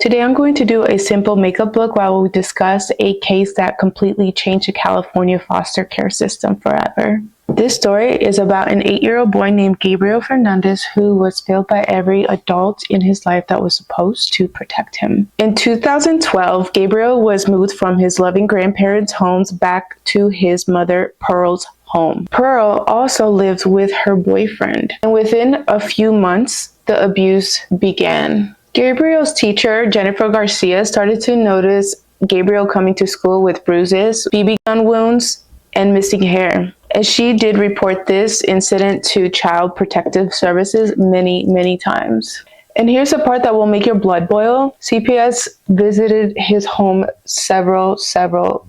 Today I'm going to do a simple makeup look while we discuss a case that completely changed the California foster care system forever. This story is about an 8-year-old boy named Gabriel Fernandez who was failed by every adult in his life that was supposed to protect him. In 2012, Gabriel was moved from his loving grandparents' homes back to his mother Pearl's home. Pearl also lived with her boyfriend, and within a few months, the abuse began. Gabriel's teacher, Jennifer Garcia, started to notice Gabriel coming to school with bruises, BB gun wounds, and missing hair. And she did report this incident to Child Protective Services many times. And here's the part that will make your blood boil. CPS visited his home several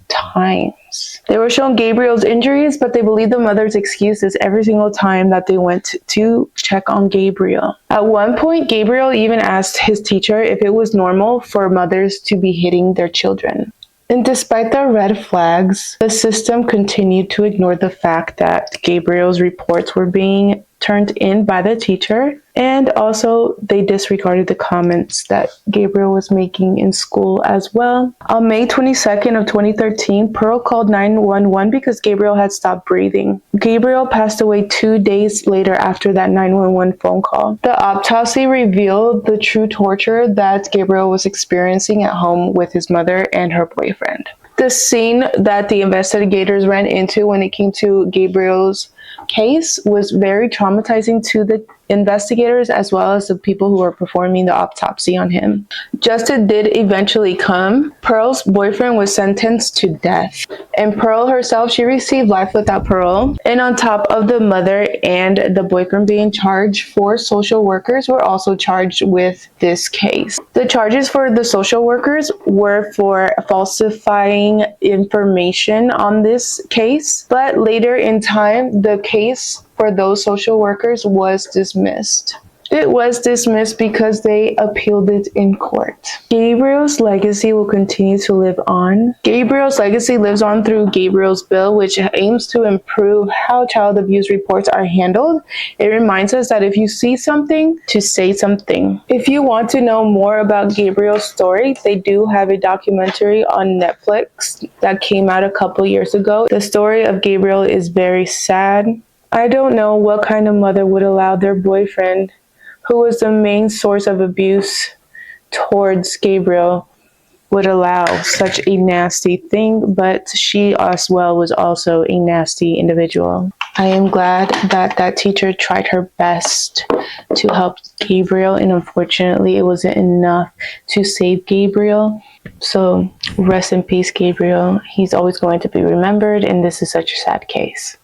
times. They were shown Gabriel's injuries, but they believed the mother's excuses every single time that they went to check on Gabriel. At one point, Gabriel even asked his teacher if it was normal for mothers to be hitting their children. And despite the red flags, the system continued to ignore the fact that Gabriel's reports were being turned in by the teacher, and also they disregarded the comments that Gabriel was making in school as well. On May 22nd of 2013, Pearl called 911 because Gabriel had stopped breathing. Gabriel passed away 2 days later after that 911 phone call. The autopsy revealed the true torture that Gabriel was experiencing at home with his mother and her boyfriend. The scene that the investigators ran into when it came to Gabriel's case was very traumatizing to the investigators as well as the people who were performing the autopsy on him. Justice did eventually come. Pearl's boyfriend was sentenced to death, and Pearl herself, she received life without parole. And on top of the mother and the boyfriend being charged, 4 social workers were also charged with this case. The charges for the social workers were for falsifying information on this case, but later in time, the case for those social workers was dismissed. It was dismissed because they appealed it in court. Gabriel's legacy will continue to live on. Gabriel's legacy lives on through Gabriel's Bill, which aims to improve how child abuse reports are handled. It reminds us that if you see something, to say something. If you want to know more about Gabriel's story, they do have a documentary on Netflix that came out a couple years ago. The story of Gabriel is very sad. I don't know what kind of mother would allow their boyfriend, who was the main source of abuse towards Gabriel, would allow such a nasty thing, but she as well was also a nasty individual. I am glad that that teacher tried her best to help Gabriel, and unfortunately it wasn't enough to save Gabriel. So rest in peace, Gabriel. He's always going to be remembered, and this is such a sad case.